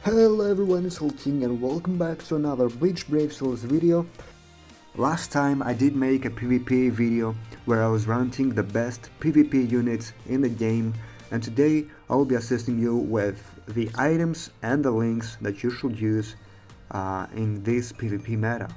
Hello everyone, it's King and welcome back to another Bleach Brave Souls video. Last time I did make a PvP video where I was ranking the best PvP units in the game, and today I will be assisting you with the items and the links that you should use in this PvP meta.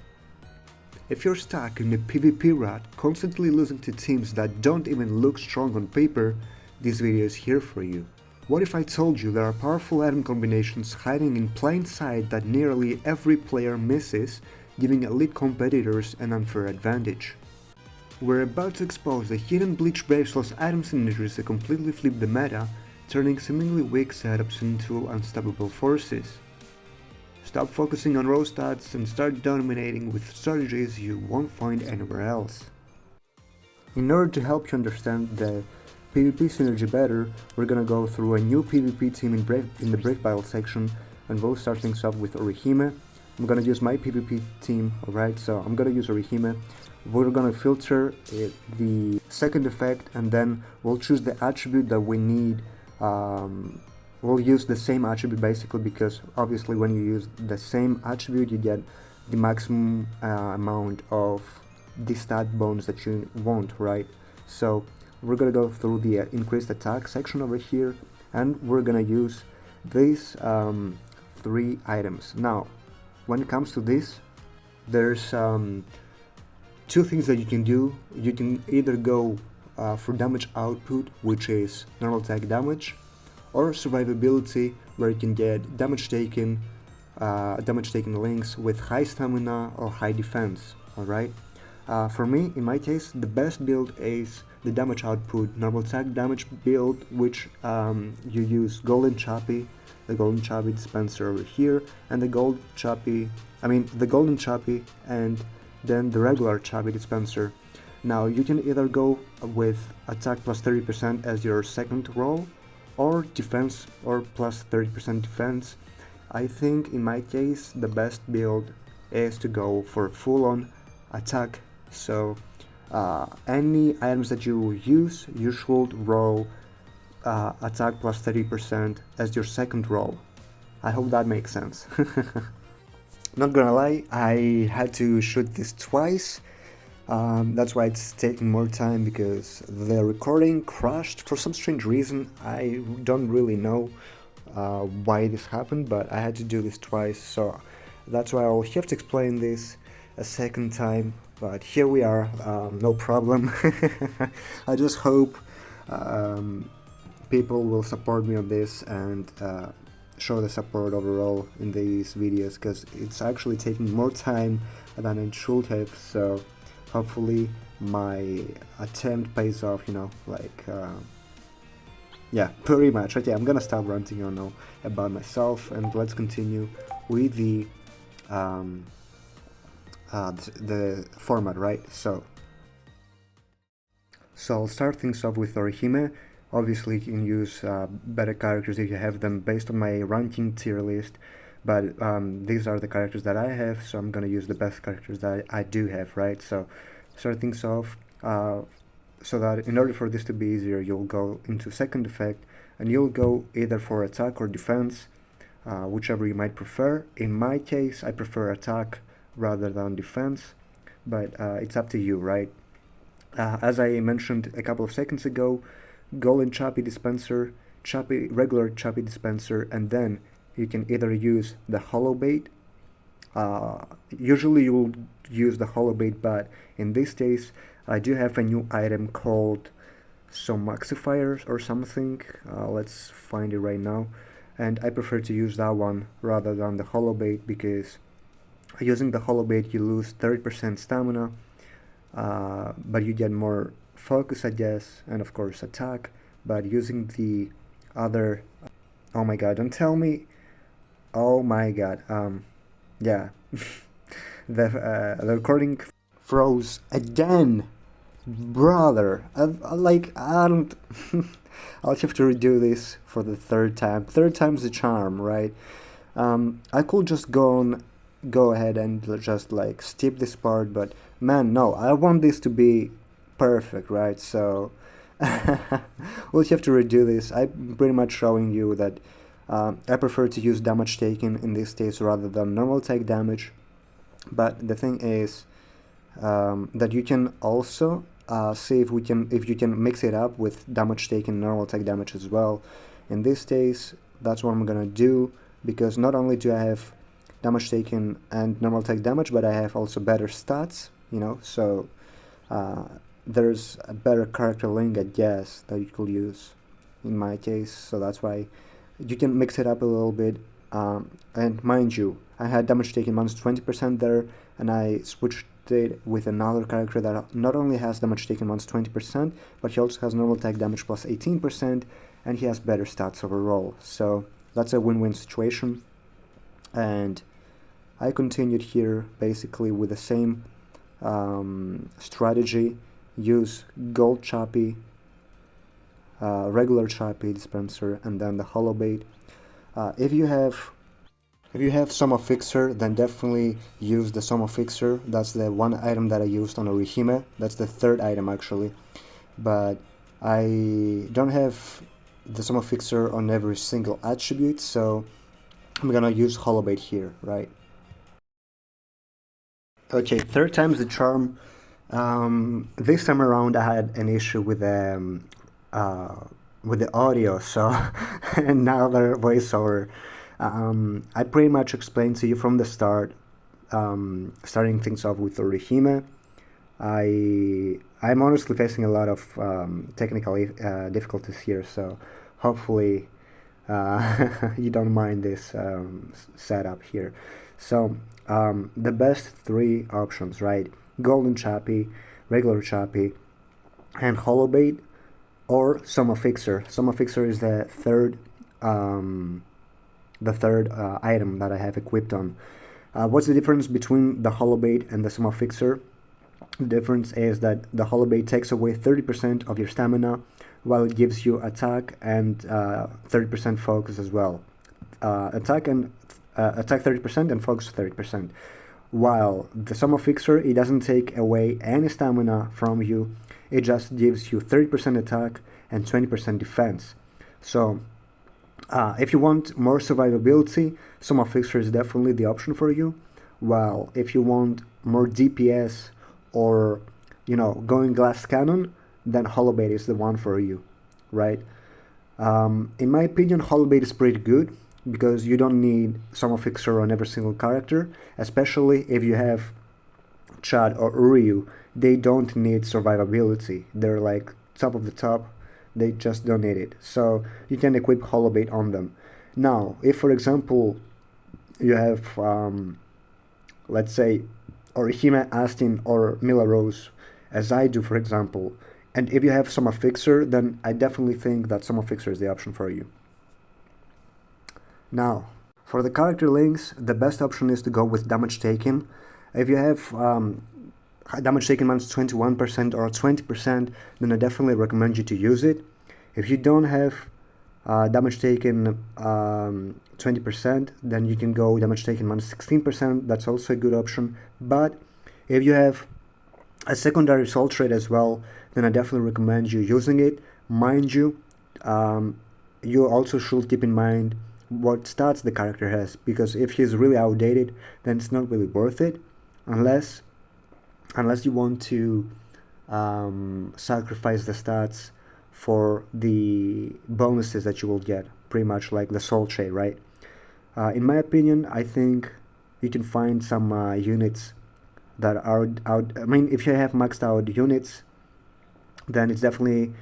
If you're stuck in the PvP rut, constantly losing to teams that don't even look strong on paper, this video is here for you. What if I told you there are powerful item combinations hiding in plain sight that nearly every player misses, giving elite competitors an unfair advantage? We're about to expose the hidden Bleach Brave Souls item synergies that completely flip the meta, turning seemingly weak setups into unstoppable forces. Stop focusing on raw stats and start dominating with strategies you won't find anywhere else. In order to help you understand the PvP synergy better, we're gonna go through a new PvP team in the Brave Battle section, and we'll start things off with Orihime. I'm gonna use my PvP team, alright, so I'm gonna use Orihime. We're gonna filter the second effect, and then we'll choose the attribute that we need. We'll use the same attribute basically, because obviously when you use the same attribute you get the maximum amount of the stat bonus that you want, right? So we're gonna go through the increased attack section over here, and we're gonna use these three items. Now, when it comes to this, there's two things that you can do. You can either go for damage output, which is normal attack damage, or survivability, where you can get damage taken links with high stamina or high defense. Alright. For me, in my case, the best build is the damage output normal attack damage build, which you use Golden Choppy, the Golden Choppy dispenser over here, and the Golden Choppy and then the regular Choppy dispenser. Now you can either go with attack plus 30% as your second roll, or defense or plus 30% defense. I think in my case the best build is to go for full-on attack. So any items that you use, you should roll attack plus 30% as your second roll. I hope that makes sense. Not gonna lie, I had to shoot this twice. That's why it's taking more time, because the recording crashed for some strange reason. I don't really know why this happened, but I had to do this twice, so that's why I'll have to explain this a second time. But here we are, no problem. I just hope people will support me on this and show the support overall in these videos, because it's actually taking more time than it should have. So hopefully my attempt pays off, you know, like yeah, pretty much. Okay, I'm gonna stop ranting on now about myself, and let's continue with the format, right? So I'll start things off with Orihime. Obviously you can use better characters if you have them based on my ranking tier list, but these are the characters that I have, so I'm gonna use the best characters that I do have, right? So start things off, so that in order for this to be easier, you'll go into second effect, and you'll go either for attack or defense, whichever you might prefer. In my case, I prefer attack rather than defense, but it's up to you, right? As I mentioned a couple of seconds ago, Golden Choppy dispenser, regular Choppy dispenser, and then you can either use the hollow bait. Usually you'll use the hollow bait, but in this case I do have a new item called Somaxifiers or something. Let's find it right now, and I prefer to use that one rather than the hollow bait, because using the hollow bait you lose 30% stamina, but you get more focus, I guess, and of course attack. But using the other, oh my god, don't tell me, oh my god, yeah, the recording froze again, brother. Like, I don't I'll have to redo this for the third time's the charm, right? I could just go ahead and just like skip this part, but man, no, I want this to be perfect, right? So we'll have to redo this. I'm pretty much showing you that I prefer to use damage taken in this case rather than normal attack damage. But the thing is that you can also see if you can mix it up with damage taken, normal attack damage as well. In this case, that's what I'm gonna do, because not only do I have damage taken and normal attack damage, but I have also better stats, you know, so there's a better character link, I guess, that you could use in my case, so that's why you can mix it up a little bit. And mind you, I had damage taken minus 20% there, and I switched it with another character that not only has damage taken minus 20%, but he also has normal attack damage plus 18%, and he has better stats overall. So that's a win-win situation. And I continued here basically with the same strategy. Use gold choppy, regular choppy dispenser, and then the hollow bait. If you have Soma Fixer, then definitely use the Soma Fixer. That's the one item that I used on Orihime. That's the third item actually. But I don't have the Soma Fixer on every single attribute, so I'm gonna use hollow bait here, right? Okay, third time's the charm. This time around I had an issue with the audio, so another voiceover. I pretty much explained to you from the start, starting things off with Orihime. I'm honestly facing a lot of technical difficulties here, so hopefully you don't mind this setup here. So the best three options, right? Golden Choppy, regular Choppy, and Hollow Bait, or Soma Fixer. Soma Fixer is the third item that I have equipped on. What's the difference between the Hollow Bait and the Soma Fixer? The difference is that the Hollow Bait takes away 30% of your stamina, while it gives you attack and 30% focus as well. Attack 30% and focus 30%. While the Soma Fixer, it doesn't take away any stamina from you, it just gives you 30% attack and 20% defense. So if you want more survivability, Soma Fixer is definitely the option for you. While if you want more DPS or, you know, going glass cannon, then Hollow Bait is the one for you, right? In my opinion, Hollow Bait is pretty good, because you don't need Soma Fixer on every single character, especially if you have Chad or Uryu. They don't need survivability. They're like top of the top. They just don't need it. So you can equip Hollow Bait on them. Now, if for example you have, let's say, Orihime, Astin, or Mila Rose, as I do for example, and if you have Soma Fixer, then I definitely think that Soma Fixer is the option for you. Now, for the character links, the best option is to go with damage taken. If you have damage taken minus 21% or 20%, then I definitely recommend you to use it. If you don't have damage taken 20%, then you can go damage taken minus 16%. That's also a good option. But if you have a secondary soul trait as well, then I definitely recommend you using it. Mind you, you also should keep in mind what stats the character has, because if he's really outdated, then it's not really worth it, unless you want to sacrifice the stats for the bonuses that you will get, pretty much like the soul trait, right? In my opinion, I think you can find some units that are out. I mean, if you have maxed out units, then it's definitely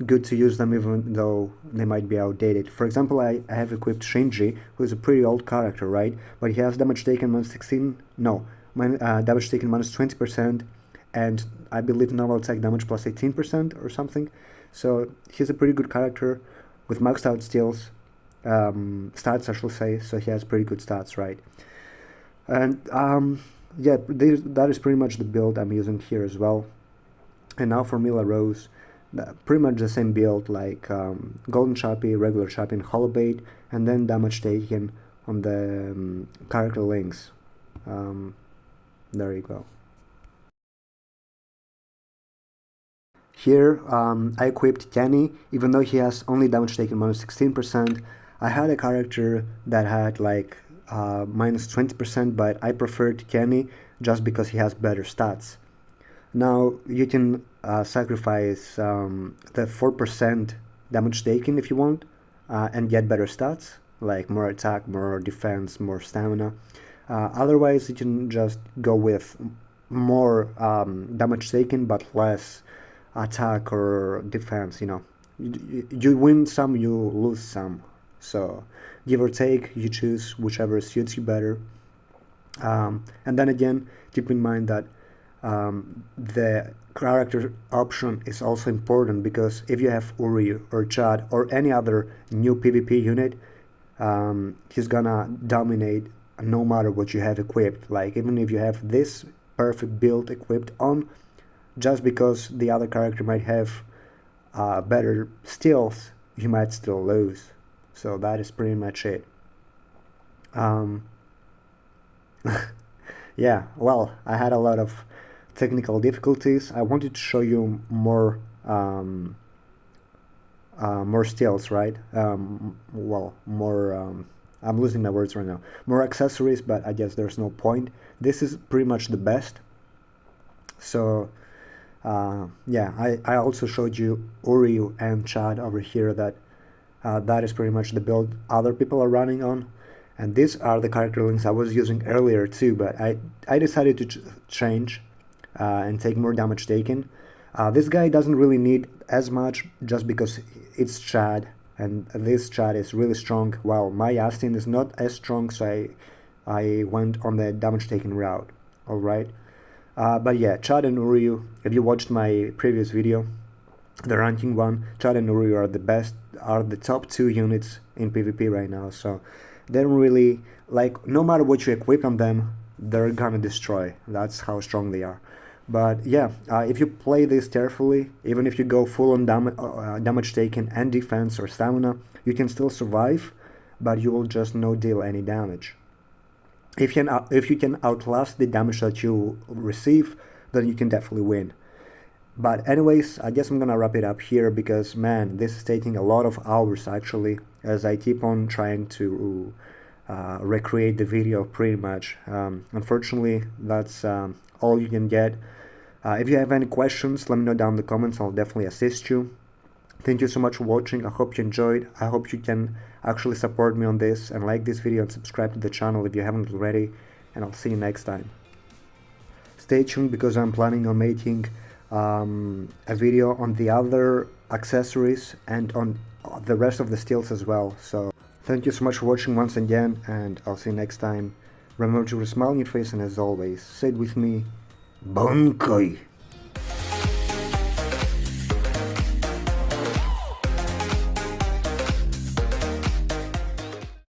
good to use them, even though they might be outdated. For example, I have equipped Shinji, who is a pretty old character, right? But he has damage taken minus 16, no, damage taken minus 20%, and I believe normal attack damage plus 18% or something. So he's a pretty good character with maxed out skills, stats I should say, so he has pretty good stats, right? And yeah, that is pretty much the build I'm using here as well. And now for Mila Rose, pretty much the same build, like Golden Choppy, regular Choppy, and Hollow Bait, and then damage taken on the character links. There you go. Here I equipped Kenny. Even though he has only damage taken minus 16%, I had a character that had like minus 20%, but I preferred Kenny just because he has better stats. Now you can sacrifice the 4% damage taken if you want, and get better stats like more attack, more defense, more stamina. Otherwise, you can just go with more damage taken but less attack or defense. You win some, you lose some. So give or take, you choose whichever suits you better. And then again, keep in mind that the character option is also important, because if you have Uri or Chad or any other new PvP unit, he's gonna dominate no matter what you have equipped. Like, even if you have this perfect build equipped on, just because the other character might have better steals, you might still lose. So that is pretty much it. Yeah, well, I had a lot of technical difficulties. I wanted to show you more steals, right? I'm losing my words right now. More accessories, but I guess there's no point. This is pretty much the best. So yeah, I also showed you Uri and Chad over here. That is pretty much the build other people are running on. And these are the character links I was using earlier too, but I decided to change and take more damage taken. This guy doesn't really need as much, just because it's Chad, and this Chad is really strong, while my Astin is not as strong, so I went on the damage taken route. Alright. But yeah, Chad and Uri, if you watched my previous video, the ranking one, Chad and Uri are the top 2 units in PvP right now, so they don't really, like, no matter what you equip on them, they're gonna destroy. That's how strong they are. But yeah, if you play this carefully, even if you go full on damage taken and defense or stamina, you can still survive, but you will just no deal any damage. If you can outlast the damage that you receive, then you can definitely win. But anyways, I guess I'm gonna wrap it up here, because man, this is taking a lot of hours actually, as I keep on trying to recreate the video pretty much. Unfortunately, that's all you can get. If you have any questions, let me know down in the comments. I'll definitely assist you. Thank you so much for watching. I hope you enjoyed. I hope you can actually support me on this and like this video and subscribe to the channel if you haven't already. And I'll see you next time. Stay tuned, because I'm planning on making a video on the other accessories and on the rest of the steals as well. So thank you so much for watching once again, and I'll see you next time. Remember to smile on your face, and as always, say it with me, Bankai!